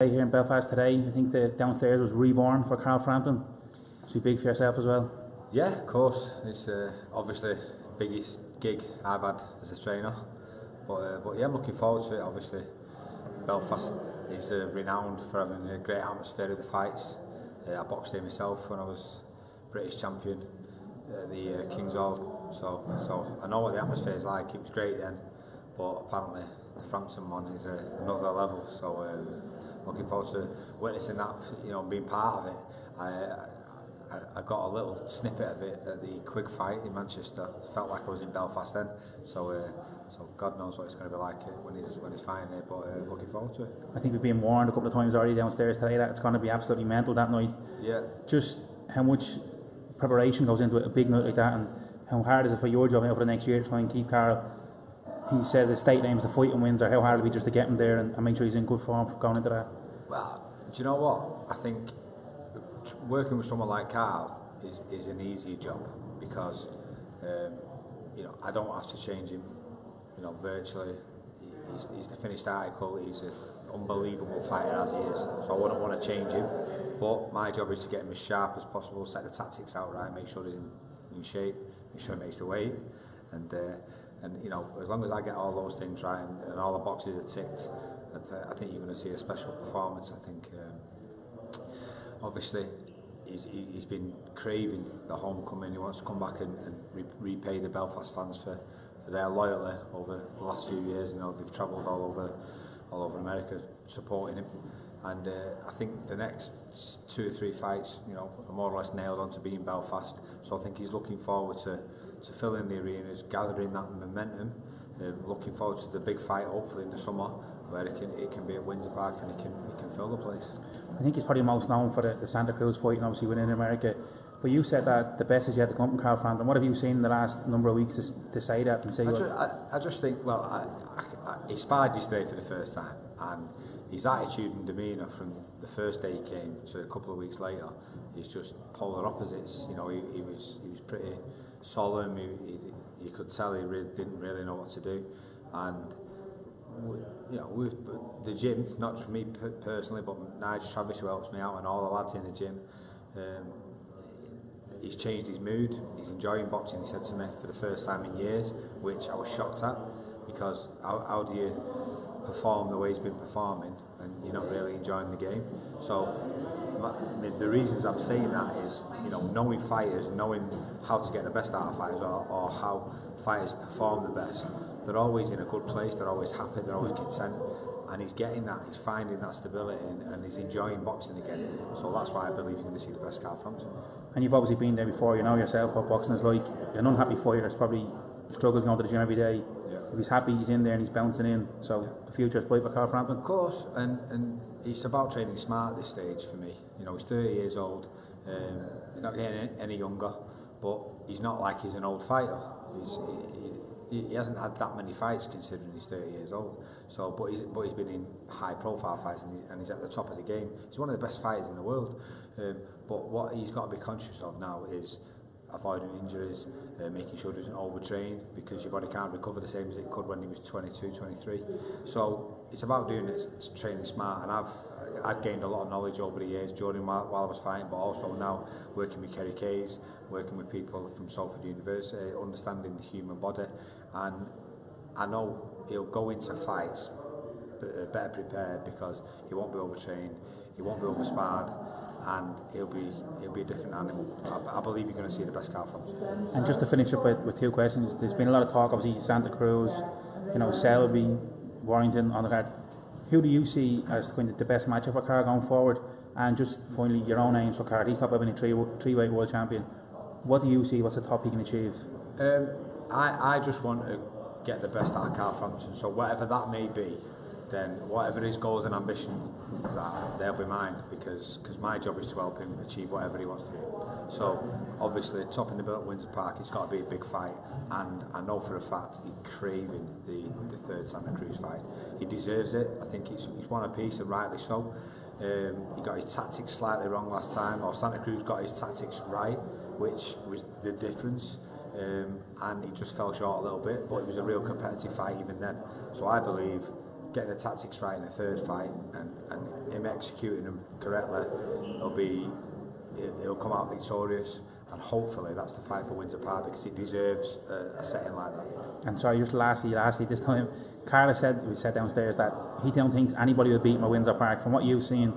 Here in Belfast today. I think the downstairs was reborn for Carl Frampton. It's big for yourself as well. Yeah, of course. It's obviously the biggest gig I've had as a trainer. But yeah, I'm looking forward to it. Obviously, Belfast is renowned for having a great atmosphere at the fights. I boxed here myself when I was British champion at the King's Hall. So I know what the atmosphere is like. It was great then, but apparently the Frampton one is another level. So looking forward to witnessing that, being part of it. I got a little snippet of it at the Quigg fight in Manchester. Felt like I was in Belfast then. So God knows what it's going to be like when he's fighting there. But looking forward to it. I think we've been warned a couple of times already downstairs today that it's going to be absolutely mental that night. Yeah. Just how much preparation goes into it, a big night like that, and how hard is it for your job over the next year to try and keep Carl? He says his state aims to fight and wins, or how hard it would be just to get him there and make sure he's in good form for going into that? Well, do you know what? I think working with someone like Carl is an easy job because I don't have to change him. Virtually, he's the finished article. He's an unbelievable fighter as he is. So I wouldn't want to change him. But my job is to get him as sharp as possible, set the tactics out right, make sure he's in shape, make sure he makes the weight, and as long as I get all those things right and all the boxes are ticked, I think you're going to see a special performance. I think obviously he's been craving the homecoming. He wants to come back and repay the Belfast fans for their loyalty over the last few years. They've travelled all over America supporting him, and I think the next 2 or 3 fights, are more or less nailed on to be in Belfast. So I think he's looking forward to filling the arenas, gathering that momentum. Looking forward to the big fight, hopefully in the summer, where it can be at Windsor Park and it can fill the place. I think he's probably most known for the Santa Cruz fight and obviously winning in America. But you said that the best is yet to come from Carl Frampton. What have you seen in the last number of weeks to say that and say? I just think, he sparred yesterday for the first time, and his attitude and demeanour from the first day he came to a couple of weeks later is just polar opposites. He was pretty solemn. You could tell he didn't really know what to do, and with the gym, not just me personally, but Nigel Travis, who helps me out, and all the lads in the gym. He's changed his mood. He's enjoying boxing. He said to me for the first time in years, which I was shocked at, because how do you perform the way he's been performing and you're not really enjoying the game? So the reasons I'm saying that is, knowing fighters, knowing how to get the best out of fighters, or how fighters perform the best. They're always in a good place. They're always happy. They're always content. And he's getting that, he's finding that stability, and he's enjoying boxing again. So that's why I believe you're going to see the best Carl Frampton. And you've obviously been there before, you know yourself what boxing is like. You're an unhappy fighter that's probably struggling going to the gym every day. Yeah. If he's happy, he's in there and he's bouncing in. So the future is bright for Carl Frampton. Of course, and it's about training smart at this stage for me. He's 30 years old, he's not getting any younger, but he's not like he's an old fighter. He hasn't had that many fights considering he's 30 years old. So, but he's been in high-profile fights and he's at the top of the game. He's one of the best fighters in the world. But what he's got to be conscious of now is avoiding injuries, making sure he doesn't overtrain, because your body can't recover the same as it could when he was 22, 23. So it's about doing it, training smart, and I've gained a lot of knowledge over the years during while I was fighting, but also now working with Kerry Kayes, working with people from Salford University, understanding the human body, and I know he'll go into fights better prepared, because he won't be overtrained, he won't be oversparred, and he'll be a different animal. I believe you're going to see the best Carl Frampton. And just to finish up with 2 questions, there's been a lot of talk, obviously Santa Cruz, Selby, Warrington on the card. Who do you see as the best matchup for Carl going forward? And just finally, your own aims for Carl. He's top having a three-weight world champion. What do you see? What's the top he can achieve? I just want to get the best out of Carl Frampton. So whatever that may be, then whatever his goals and ambitions, they'll be mine, because my job is to help him achieve whatever he wants to do. So obviously, topping the bill at Windsor Park, it's got to be a big fight, and I know for a fact he's craving the third Santa Cruz fight. He deserves it. I think he's won a piece, and rightly so. He got his tactics slightly wrong last time, or Santa Cruz got his tactics right, which was the difference. And he just fell short a little bit, but it was a real competitive fight even then. So I believe getting the tactics right in the third fight and him executing them correctly, he'll come out victorious. And hopefully that's the fight for Windsor Park, because it deserves a setting like that. And sorry, just lastly this time, Carla we said downstairs that he don't think anybody will beat him at Windsor Park. From what you've seen,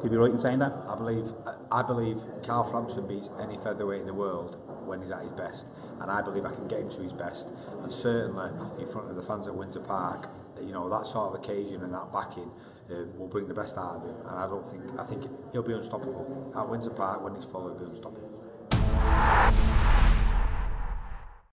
could you be right in saying that? I believe Carl Frampton beats any featherweight in the world when he's at his best, and I believe I can get him to his best. And certainly in front of the fans at Windsor Park, you know, that sort of occasion and that backing will bring the best out of him. And I think he'll be unstoppable at Windsor Park. When he's full, he'll be unstoppable.